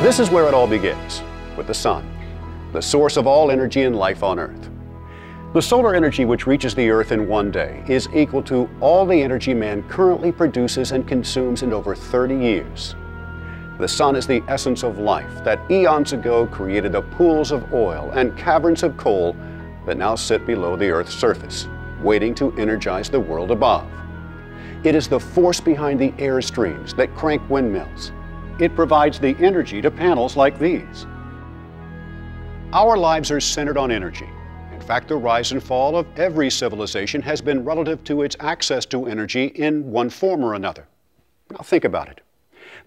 This is where it all begins, with the sun, the source of all energy and life on Earth. The solar energy which reaches the Earth in one day is equal to all the energy man currently produces and consumes in over 30 years. The sun is the essence of life that eons ago created the pools of oil and caverns of coal that now sit below the Earth's surface, waiting to energize the world above. It is the force behind the air streams that crank windmills. It provides the energy to panels like these. Our lives are centered on energy. In fact, the rise and fall of every civilization has been relative to its access to energy in one form or another. Now think about it.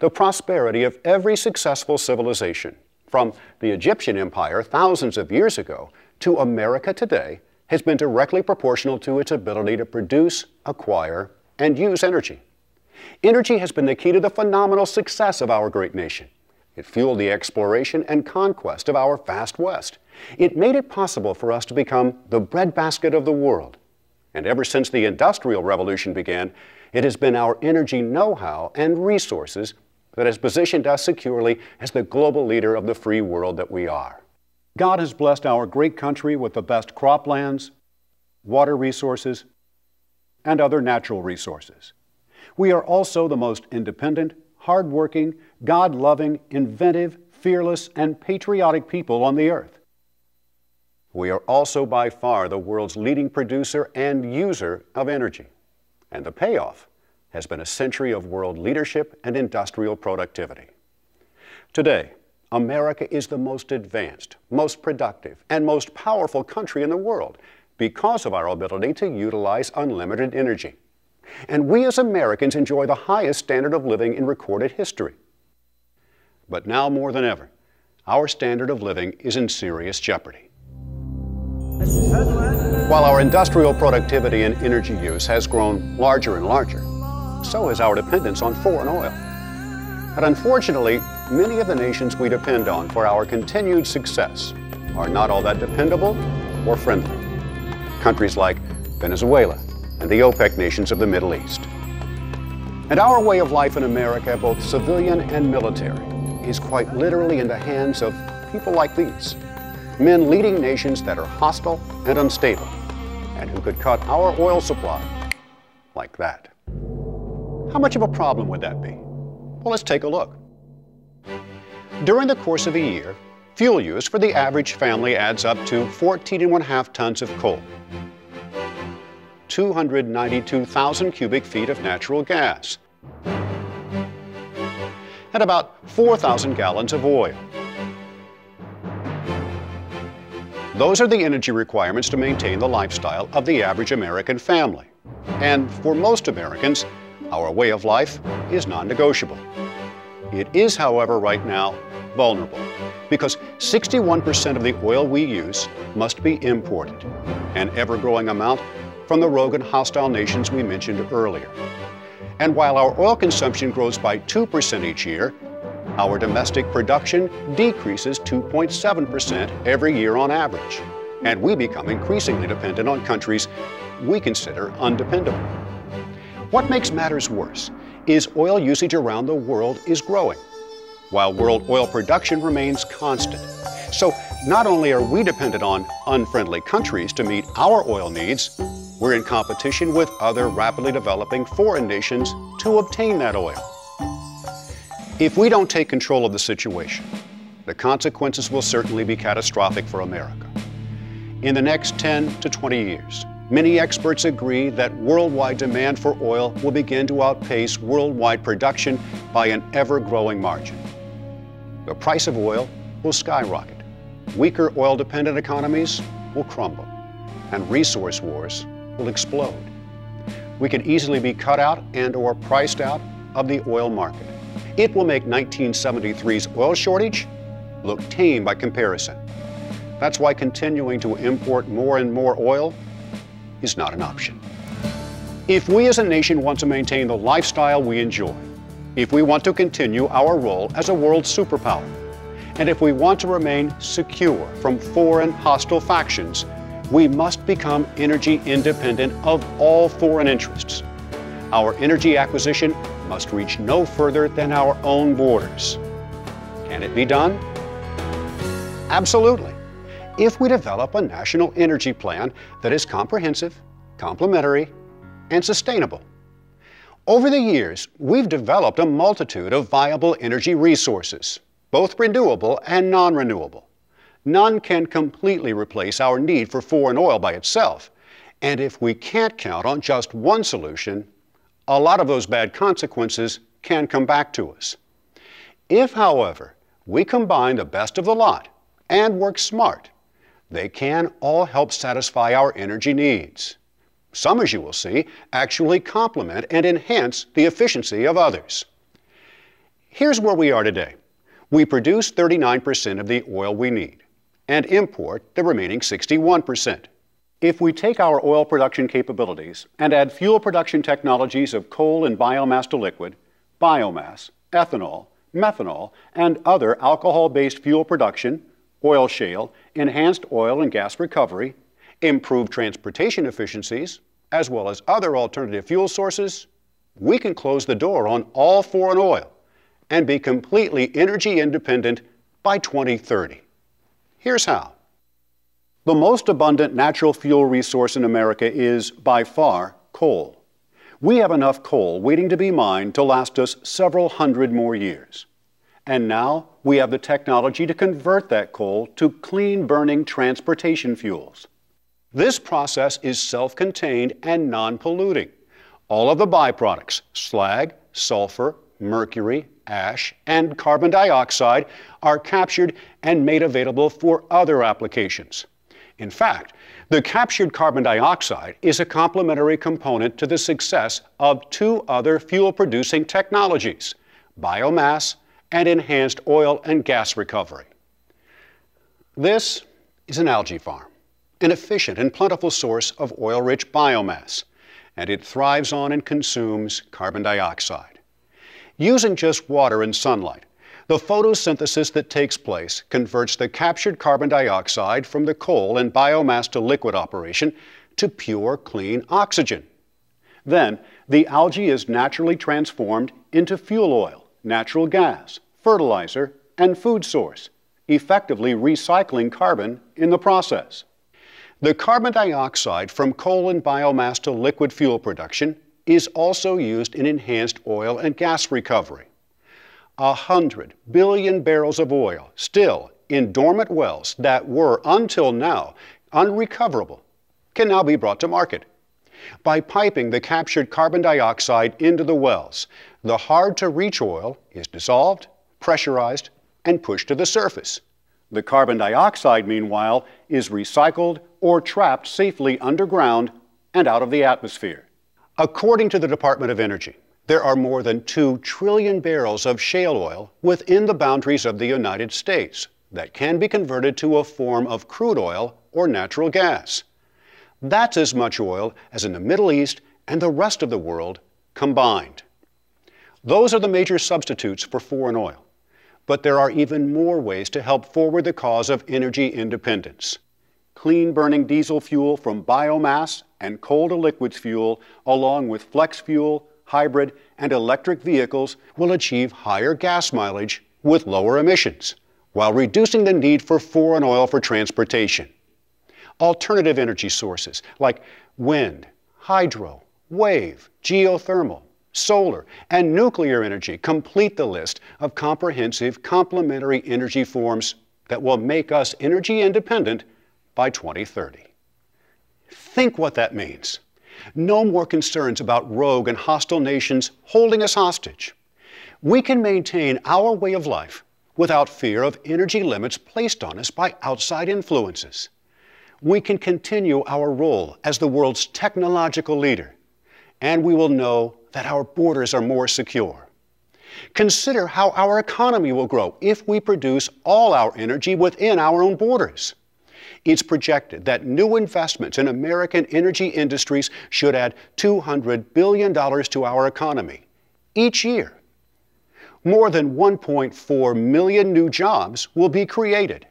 The prosperity of every successful civilization, from the Egyptian Empire thousands of years ago to America today, has been directly proportional to its ability to produce, acquire, and use energy. Energy has been the key to the phenomenal success of our great nation. It fueled the exploration and conquest of our vast West. It made it possible for us to become the breadbasket of the world. And ever since the Industrial Revolution began, it has been our energy know-how and resources that has positioned us securely as the global leader of the free world that we are. God has blessed our great country with the best croplands, water resources, and other natural resources. We are also the most independent, hard-working, God-loving, inventive, fearless, and patriotic people on the earth. We are also by far the world's leading producer and user of energy. And the payoff has been a century of world leadership and industrial productivity. Today, America is the most advanced, most productive, and most powerful country in the world because of our ability to utilize unlimited energy. And we as Americans enjoy the highest standard of living in recorded history. But now more than ever, our standard of living is in serious jeopardy. While our industrial productivity and energy use has grown larger and larger, so has our dependence on foreign oil. And unfortunately, many of the nations we depend on for our continued success are not all that dependable or friendly. Countries like Venezuela and the OPEC nations of the Middle East. And our way of life in America, both civilian and military, is quite literally in the hands of people like these. Men leading nations that are hostile and unstable, and who could cut our oil supply like that. How much of a problem would that be? Well, let's take a look. During the course of a year, fuel use for the average family adds up to 14.5 tons of coal, 292,000 cubic feet of natural gas, and about 4,000 gallons of oil. Those are the energy requirements to maintain the lifestyle of the average American family. And for most Americans, our way of life is non-negotiable. It is, however, right now, vulnerable, because 61% of the oil we use must be imported, an ever-growing amount from the rogue and hostile nations we mentioned earlier. And while our oil consumption grows by 2% each year, our domestic production decreases 2.7% every year on average, and we become increasingly dependent on countries we consider undependable. What makes matters worse is oil usage around the world is growing, while world oil production remains constant. So not only are we dependent on unfriendly countries to meet our oil needs, we're in competition with other rapidly developing foreign nations to obtain that oil. If we don't take control of the situation, the consequences will certainly be catastrophic for America. In the next 10 to 20 years, many experts agree that worldwide demand for oil will begin to outpace worldwide production by an ever-growing margin. The price of oil will skyrocket. Weaker oil-dependent economies will crumble, and resource wars will explode. We could easily be cut out and/or priced out of the oil market. It will make 1973's oil shortage look tame by comparison. That's why continuing to import more and more oil is not an option. If we as a nation want to maintain the lifestyle we enjoy, if we want to continue our role as a world superpower, and if we want to remain secure from foreign hostile factions, we must become energy independent of all foreign interests. Our energy acquisition must reach no further than our own borders. Can it be done? Absolutely, if we develop a national energy plan that is comprehensive, complementary, and sustainable. Over the years, we've developed a multitude of viable energy resources, both renewable and non-renewable. None can completely replace our need for foreign oil by itself, and if we can't count on just one solution, a lot of those bad consequences can come back to us. If, however, we combine the best of the lot and work smart, they can all help satisfy our energy needs. Some, as you will see, actually complement and enhance the efficiency of others. Here's where we are today. We produce 39% of the oil we need and import the remaining 61%. If we take our oil production capabilities and add fuel production technologies of coal and biomass to liquid, biomass, ethanol, methanol, and other alcohol-based fuel production, oil shale, enhanced oil and gas recovery, improved transportation efficiencies, as well as other alternative fuel sources, we can close the door on all foreign oil and be completely energy independent by 2030. Here's how. The most abundant natural fuel resource in America is, by far, coal. We have enough coal waiting to be mined to last us several hundred more years. And now we have the technology to convert that coal to clean-burning transportation fuels. This process is self-contained and non-polluting. All of the byproducts, slag, sulfur, mercury, ash, and carbon dioxide, are captured and made available for other applications. In fact, the captured carbon dioxide is a complementary component to the success of two other fuel-producing technologies, biomass and enhanced oil and gas recovery. This is an algae farm, an efficient and plentiful source of oil-rich biomass, and it thrives on and consumes carbon dioxide. Using just water and sunlight, the photosynthesis that takes place converts the captured carbon dioxide from the coal and biomass to liquid operation to pure, clean oxygen. Then, the algae is naturally transformed into fuel oil, natural gas, fertilizer, and food source, effectively recycling carbon in the process. The carbon dioxide from coal and biomass to liquid fuel production is also used in enhanced oil and gas recovery. 100 billion barrels of oil still in dormant wells that were, until now, unrecoverable can now be brought to market. By piping the captured carbon dioxide into the wells, the hard-to-reach oil is dissolved, pressurized, and pushed to the surface. The carbon dioxide, meanwhile, is recycled or trapped safely underground and out of the atmosphere. According to the Department of Energy, there are more than 2 trillion barrels of shale oil within the boundaries of the United States that can be converted to a form of crude oil or natural gas. That's as much oil as in the Middle East and the rest of the world combined. Those are the major substitutes for foreign oil. But there are even more ways to help forward the cause of energy independence. Clean-burning diesel fuel from biomass and coal-to-liquids fuel, along with flex fuel, hybrid, and electric vehicles, will achieve higher gas mileage with lower emissions, while reducing the need for foreign oil for transportation. Alternative energy sources like wind, hydro, wave, geothermal, solar, and nuclear energy complete the list of comprehensive complementary energy forms that will make us energy independent by 2030. Think what that means. No more concerns about rogue and hostile nations holding us hostage. We can maintain our way of life without fear of energy limits placed on us by outside influences. We can continue our role as the world's technological leader, and we will know that our borders are more secure. Consider how our economy will grow if we produce all our energy within our own borders. It's projected that new investments in American energy industries should add $200 billion to our economy each year. More than 1.4 million new jobs will be created.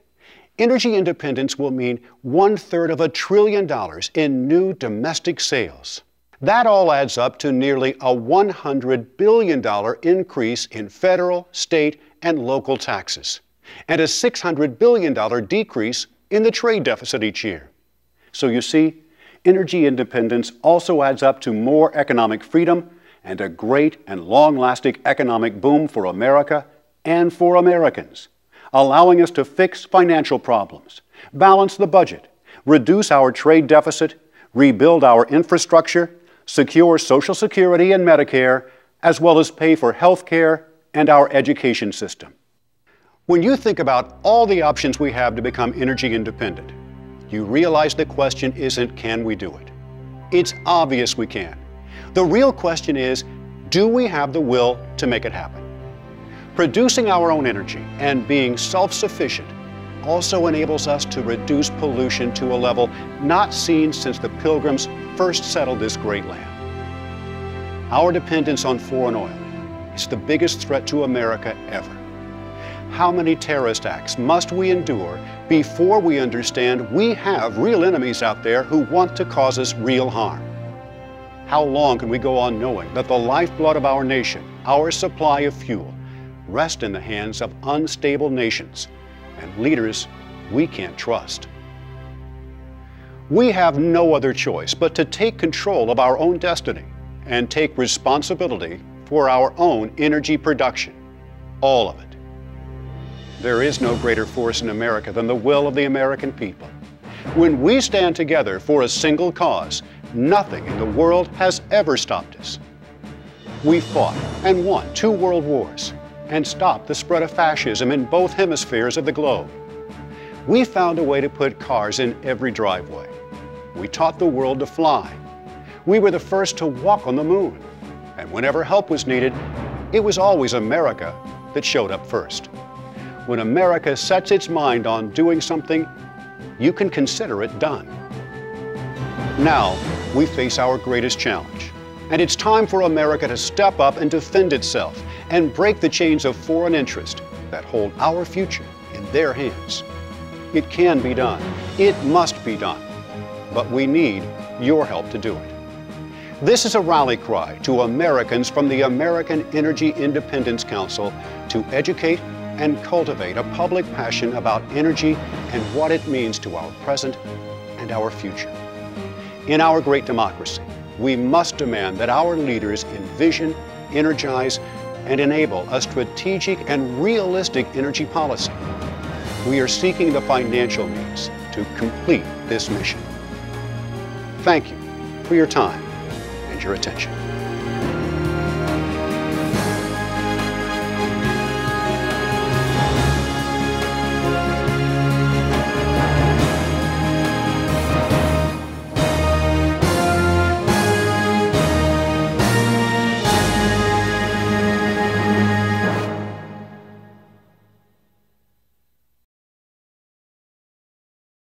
Energy independence will mean $1/3 of $1 trillion in new domestic sales. That all adds up to nearly a $100 billion increase in federal, state, and local taxes, and a $600 billion decrease in the trade deficit each year. So you see, energy independence also adds up to more economic freedom and a great and long-lasting economic boom for America and for Americans, allowing us to fix financial problems, balance the budget, reduce our trade deficit, rebuild our infrastructure, secure Social Security and Medicare, as well as pay for health care and our education system. When you think about all the options we have to become energy independent, you realize the question isn't can we do it? It's obvious we can. The real question is, do we have the will to make it happen? Producing our own energy and being self-sufficient also enables us to reduce pollution to a level not seen since the Pilgrims first settled this great land. Our dependence on foreign oil is the biggest threat to America ever. How many terrorist acts must we endure before we understand we have real enemies out there who want to cause us real harm? How long can we go on knowing that the lifeblood of our nation, our supply of fuel, rest in the hands of unstable nations and leaders we can't trust? We have no other choice but to take control of our own destiny and take responsibility for our own energy production, all of it. There is no greater force in America than the will of the American people. When we stand together for a single cause, nothing in the world has ever stopped us. We fought and won 2 world wars and stopped the spread of fascism in both hemispheres of the globe. We found a way to put cars in every driveway. We taught the world to fly. We were the first to walk on the moon. And whenever help was needed, it was always America that showed up first. When America sets its mind on doing something, you can consider it done. Now, we face our greatest challenge, and it's time for America to step up and defend itself and break the chains of foreign interest that hold our future in their hands. It can be done. It must be done. But we need your help to do it. This is a rally cry to Americans from the American Energy Independence Council to educate and cultivate a public passion about energy and what it means to our present and our future. In our great democracy, we must demand that our leaders envision, energize, and enable a strategic and realistic energy policy. We are seeking the financial means to complete this mission. Thank you for your time and your attention.